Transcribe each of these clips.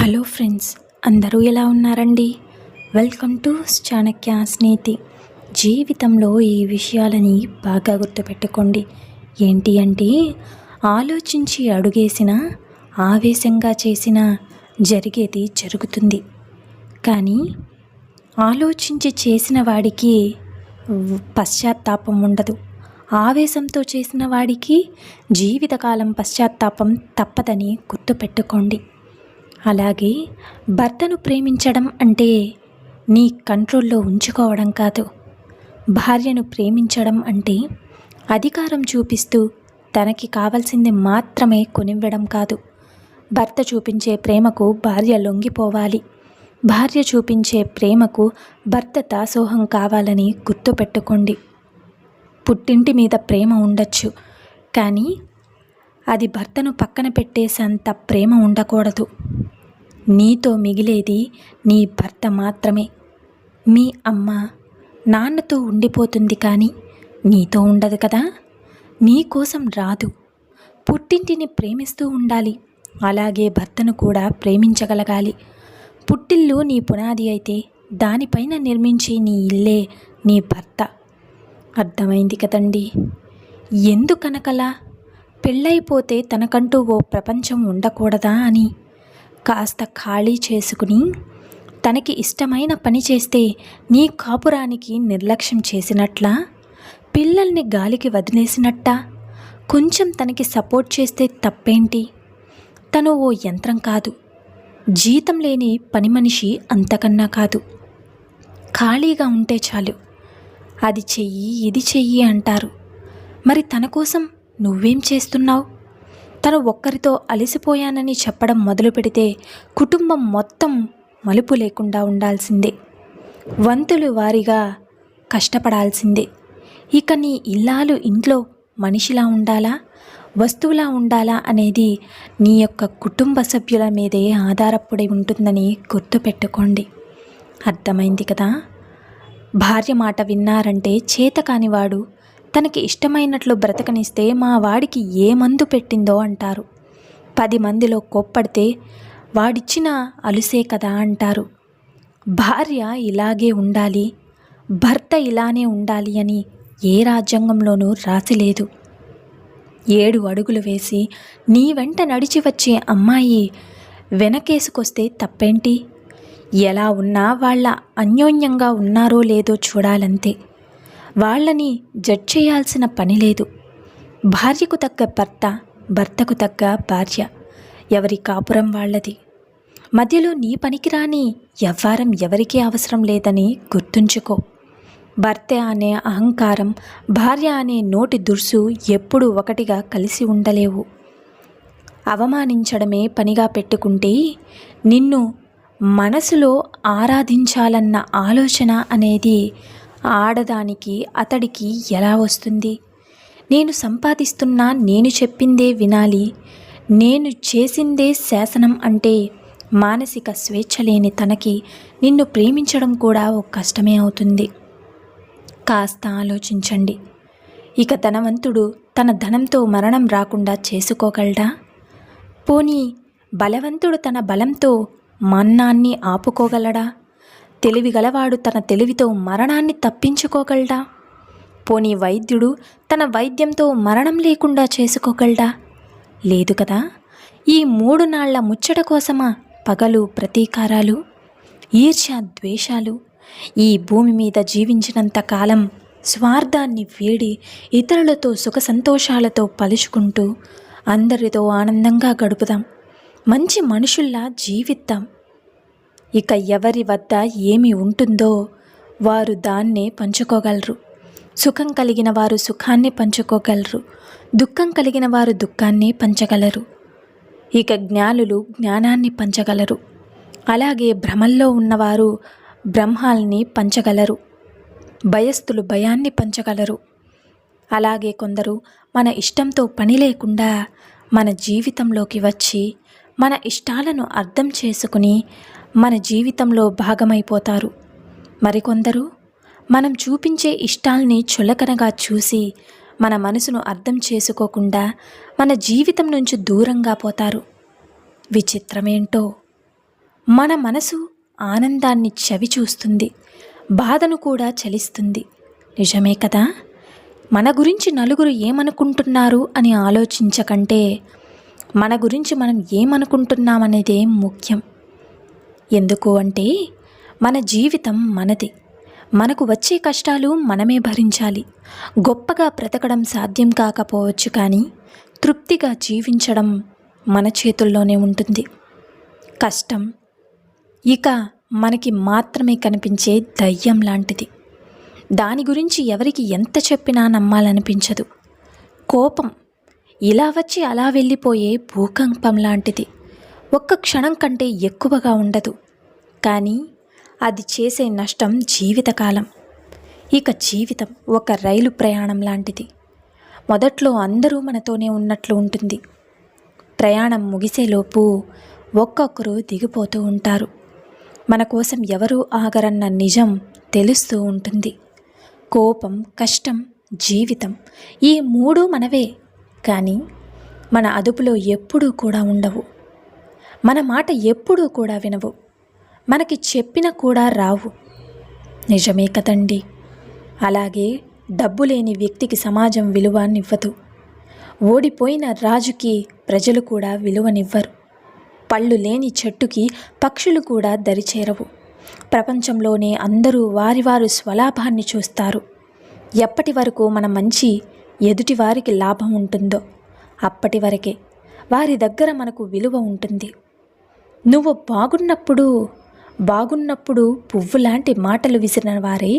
Hello friends, అందరూ ఎలా ఉన్నారండి? Welcome to Chanakya Snehithi. జీవితంలో ఈ విషయాలని బాగా గుర్తుపెట్టుకోండి. ఏంటి అంటే, ఆలోచించి అడుగేసిన, ఆవేశంగా చేసిన జరిగేది జరుగుతుంది. కానీ ఆలోచించి చేసిన వాడికి పశ్చాత్తాపం ఉండదు. ఆవేశంతో చేసిన వాడికి జీవితకాలం పశ్చాత్తాపం తప్పదని గుర్తుపెట్టుకోండి. అలాగే భర్తను ప్రేమించడం అంటే నీ కంట్రోల్లో ఉంచుకోవడం కాదు. భార్యను ప్రేమించడం అంటే అధికారం చూపిస్తూ తనకి కావాల్సింది మాత్రమే కొనివ్వడం కాదు. భర్త చూపించే ప్రేమకు భార్య లొంగిపోవాలి. భార్య చూపించే ప్రేమకు భర్త దాసోహం కావాలని గుర్తుపెట్టుకోండి. పుట్టింటి మీద ప్రేమ ఉండొచ్చు, కానీ అది భర్తను పక్కన పెట్టేసంత ప్రేమ ఉండకూడదు. నీతో మిగిలేది నీ భర్త మాత్రమే. మీ అమ్మ నాన్నతో ఉండిపోతుంది, కానీ నీతో ఉండదు కదా. నీ కోసం రాదు. పుట్టింటిని ప్రేమిస్తూ ఉండాలి. అలాగే భర్తను కూడా ప్రేమించగలగాలి. పుట్టిల్లు నీ పునాది అయితే దానిపైన నిర్మించే నీ ఇల్లే నీ భర్త. అర్థమైంది కదండి? ఎందుకనకలా? పెళ్ళైపోతే తనకంటూ ఓ ప్రపంచం ఉండకూడదా అని కాస్త ఖాళీ చేసుకుని తనకి ఇష్టమైన పని చేస్తే నీ కాపురానికి నిర్లక్ష్యం చేసినట్లా? పిల్లల్ని గాలికి వదిలేసినట్టా? కొంచెం తనకి సపోర్ట్ చేస్తే తప్పేంటి? తను ఓ యంత్రం కాదు. జీతం లేని పని మనిషి అంతకన్నా కాదు. ఖాళీగా ఉంటే చాలు. అది చెయ్యి, ఇది చెయ్యి అంటారు. మరి తన కోసం నువ్వేం చేస్తున్నావు? తను ఒక్కరితో అలసిపోయానని చెప్పడం మొదలు పెడితే కుటుంబం మొత్తం మలుపు లేకుండా ఉండాల్సిందే. వంతులు వారీగా కష్టపడాల్సిందే. ఇక నీ ఇల్లాలు ఇంట్లో మనిషిలా ఉండాలా, వస్తువులా ఉండాలా అనేది నీ యొక్క కుటుంబ సభ్యుల మీదే ఆధారపడి ఉంటుందని గుర్తుపెట్టుకోండి. అర్థమైంది కదా? భార్య మాట విన్నారంటే చేతకానివాడు తనకి ఇష్టమైనట్లు బ్రతకనిస్తే మా వాడికి ఏ మందు పెట్టిందో అంటారు. 10 మందిలో కోప్పడితే వాడిచ్చిన అలుసే కదా అంటారు. భార్య ఇలాగే ఉండాలి, భర్త ఇలానే ఉండాలి అని ఏ రాజ్యాంగంలోనూ రాసిలేదు. 7 అడుగులు వేసి నీ వెంట నడిచి వచ్చే అమ్మాయి వెనకేసుకొస్తే తప్పేంటి? ఎలా ఉన్నా వాళ్ళ అన్యోన్యంగా ఉన్నారో లేదో చూడాలంతే. వాళ్ళని జడ్జ్ చేయాల్సిన పని లేదు. భార్యకు తగ్గ భర్త, భర్తకు తగ్గ భార్య. ఎవరి కాపురం వాళ్ళది. మధ్యలో నీ పనికిరాని ఎవ్వారం ఎవరికీ అవసరం లేదని గుర్తుంచుకో. భర్త అనే అహంకారం, భార్య అనే నోటి దుర్సు ఎప్పుడూ ఒకటిగా కలిసి ఉండలేవు. అవమానించడమే పనిగా పెట్టుకుంటే నిన్ను మనసులో ఆరాధించాలన్న ఆలోచన అనేది ఆడదానికి, అతడికి ఎలా వస్తుంది? నేను సంపాదిస్తున్నా, నేను చెప్పిందే వినాలి, నేను చేసిందే శాసనం అంటే మానసిక స్వేచ్ఛ లేని తనకి నిన్ను ప్రేమించడం కూడా ఒక కష్టమే అవుతుంది. కాస్త ఆలోచించండి. ఇక ధనవంతుడు తన ధనంతో మరణం రాకుండా చేసుకోగలడా? పోనీ బలవంతుడు తన బలంతో మరణాన్ని ఆపుకోగలడా? తెలివిగలవాడు తన తెలివితో మరణాన్ని తప్పించుకోగలడా? పోనీ వైద్యుడు తన వైద్యంతో మరణం లేకుండా చేసుకోగలడా? లేదు కదా. ఈ 3 నాళ్ల ముచ్చట కోసమా పగలు ప్రతీకారాలు, ఈర్ష్య, ద్వేషాలు? ఈ భూమి మీద జీవించినంత కాలం స్వార్థాన్ని వీడి ఇతరులతో సుఖ సంతోషాలతో పలుచుకుంటూ అందరితో ఆనందంగా గడుపుదాం. మంచి మనుషుల్లా జీవిద్దాం. ఇక ఎవరి వద్ద ఏమి ఉంటుందో వారు దాన్నే పంచుకోగలరు. సుఖం కలిగిన వారు సుఖాన్ని పంచుకోగలరు. దుఃఖం కలిగిన వారు దుఃఖాన్ని పంచగలరు. ఇక జ్ఞానులు జ్ఞానాన్ని పంచగలరు. అలాగే భ్రమల్లో ఉన్నవారు బ్రహ్మాల్ని పంచగలరు. భయస్థులు భయాన్ని పంచగలరు. అలాగే కొందరు మన ఇష్టంతో పని లేకుండా మన జీవితంలోకి వచ్చి మన ఇష్టాలను అర్థం చేసుకుని మన జీవితంలో భాగమైపోతారు. మరికొందరు మనం చూపించే ఇష్టాల్ని చులకనగా చూసి మన మనసును అర్థం చేసుకోకుండా మన జీవితం నుంచి దూరంగా పోతారు. విచిత్రమేంటో మన మనసు ఆనందాన్ని చవి చూస్తుంది, బాధను కూడా చలిస్తుంది. నిజమే కదా? మన గురించి నలుగురు ఏమనుకుంటున్నారు అని ఆలోచించకంటే మన గురించి మనం ఏమనుకుంటున్నామనేదే ముఖ్యం. ఎందుకు అంటే మన జీవితం మనది. మనకు వచ్చే కష్టాలు మనమే భరించాలి. గొప్పగా బ్రతకడం సాధ్యం కాకపోవచ్చు, కానీ తృప్తిగా జీవించడం మన చేతుల్లోనే ఉంటుంది. కష్టం ఇక మనకి మాత్రమే కనిపించే దయ్యం లాంటిది. దాని గురించి ఎవరికి ఎంత చెప్పినా నమ్మాలనిపించదు. కోపం ఇలా వచ్చి అలా వెళ్ళిపోయే భూకంపం లాంటిది. ఒక్క క్షణం కంటే ఎక్కువగా ఉండదు, కానీ అది చేసే నష్టం జీవితకాలం. ఇక జీవితం ఒక రైలు ప్రయాణం లాంటిది. మొదట్లో అందరూ మనతోనే ఉన్నట్లు ఉంటుంది. ప్రయాణం ముగిసేలోపు ఒక్కొక్కరు దిగిపోతూ ఉంటారు. మన కోసం ఎవరూ ఆగరన్న నిజం తెలుస్తూ ఉంటుంది. కోపం, కష్టం, జీవితం ఈ మూడు మనవే, కానీ మన అదుపులో ఎప్పుడూ కూడా ఉండవు. మన మాట ఎప్పుడూ కూడా వినవు. మనకి చెప్పిన కూడా రావు. నిజమే కదండి? అలాగే డబ్బు లేని వ్యక్తికి సమాజం విలువనివ్వదు. ఓడిపోయిన రాజుకి ప్రజలు కూడా విలువనివ్వరు. పళ్ళు లేని చెట్టుకి పక్షులు కూడా దరిచేరవు. ప్రపంచంలోనే అందరూ వారి స్వలాభాన్ని చూస్తారు. ఎప్పటి వరకు మన మంచి ఎదుటి వారికి లాభం ఉంటుందో అప్పటి వరకే వారి దగ్గర మనకు విలువ ఉంటుంది. నువ్వు బాగున్నప్పుడు పువ్వులాంటి మాటలు విసిరిన వారే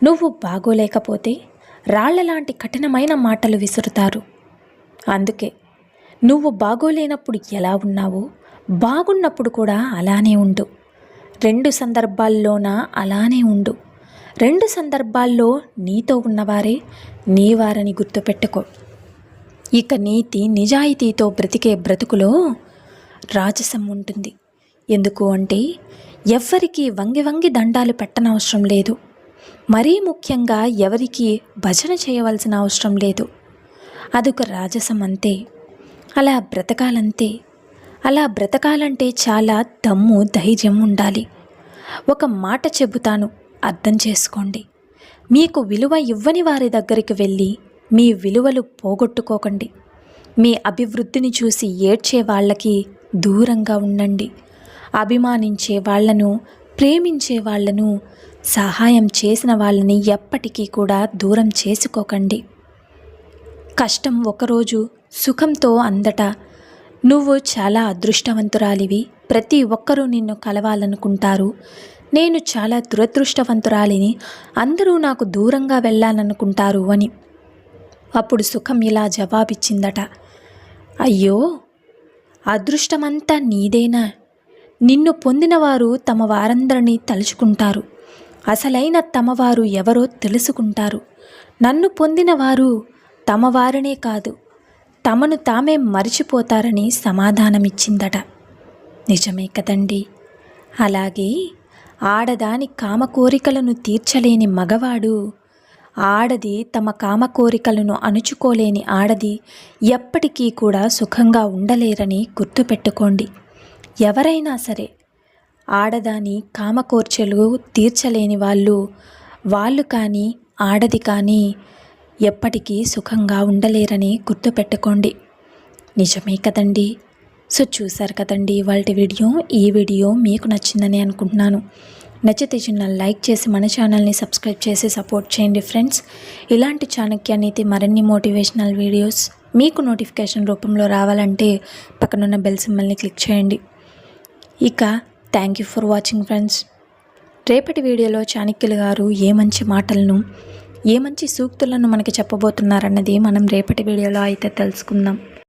నువ్వు బాగోలేకపోతే రాళ్లలాంటి కఠినమైన మాటలు విసురుతారు. అందుకే నువ్వు బాగోలేనప్పుడు ఎలా ఉన్నావో బాగున్నప్పుడు కూడా అలానే ఉండు. 2 సందర్భాల్లోన అలానే ఉండు. 2 సందర్భాల్లో నీతో ఉన్నవారే నీవారని గుర్తుపెట్టుకో. ఇక నీతి నిజాయితీతో బ్రతికే బ్రతుకులో రాజసం ఉంటుంది. ఎందుకు అంటే ఎవ్వరికీ వంగి దండాలు పెట్టనవసరం లేదు. మరీ ముఖ్యంగా ఎవరికి భజన చేయవలసిన అవసరం లేదు. అదొక రాజసం అంతే. అలా బ్రతకాలంతే. అలా బ్రతకాలంటే చాలా దమ్ము, ధైర్యం ఉండాలి. ఒక మాట చెబుతాను, అర్థం చేసుకోండి. మీకు విలువ ఇవ్వని వారి దగ్గరికి వెళ్ళి మీ విలువలు పోగొట్టుకోకండి. మీ అభివృద్ధిని చూసి ఏడ్చే వాళ్ళకి దూరంగా ఉండండి. అభిమానించే వాళ్లను, ప్రేమించే వాళ్లను, సహాయం చేసిన వాళ్ళని ఎప్పటికీ కూడా దూరం చేసుకోకండి. కష్టం ఒకరోజు, సుఖంతో అందట నువ్వు చాలా అదృష్టవంతురాలివి, ప్రతి ఒక్కరూ నిన్ను కలవాలనుకుంటారు, నేను చాలా దురదృష్టవంతురాలిని, అందరూ నాకు దూరంగా వెళ్ళాలనుకుంటారు అని. అప్పుడు సుఖం ఇలా జవాబిచ్చిందట, అయ్యో, అదృష్టమంతా నీదేనా? నిన్ను పొందినవారు తమ వారందరినీ తలుచుకుంటారు. అసలైన తమవారు ఎవరో తెలుసుకుంటారు. నన్ను పొందినవారు తమవారనే కాదు, తమను తామే మరిచిపోతారని సమాధానమిచ్చిందట. నిజమే కదండి? అలాగే ఆడదాని కామకోరికలను తీర్చలేని మగవాడు, ఆడది తమ కామకోరికలను అణుచుకోలేని ఆడది ఎప్పటికీ కూడా సుఖంగా ఉండలేరని గుర్తుపెట్టుకోండి. ఎవరైనా సరే ఆడదాని కామకోర్చెలు తీర్చలేని వాళ్ళు కానీ ఆడది కానీ ఎప్పటికీ సుఖంగా ఉండలేరని గుర్తుపెట్టుకోండి. నిజమే కదండి? సో చూసారు కదండి ఇవాల్టి వీడియో. ఈ వీడియో మీకు నచ్చిందని అనుకుంటున్నాను. నచ్చితే చిన్న లైక్ చేసి మన ఛానల్ని సబ్స్క్రైబ్ చేసి సపోర్ట్ చేయండి ఫ్రెండ్స్. ఇలాంటి చాణక్య నీతి మరిన్ని మోటివేషనల్ వీడియోస్ మీకు నోటిఫికేషన్ రూపంలో రావాలంటే పక్కనున్న బెల్ సింబల్ని క్లిక్ చేయండి. ఇక thank you for watching friends. రేపటి వీడియోలో చాణక్యులు గారు ఏ మంచి మాటలను, ఏ మంచి సూక్తులను మనకి చెప్పబోతున్నారన్నది మనం రేపటి వీడియోలో అయితే తెలుసుకుందాం.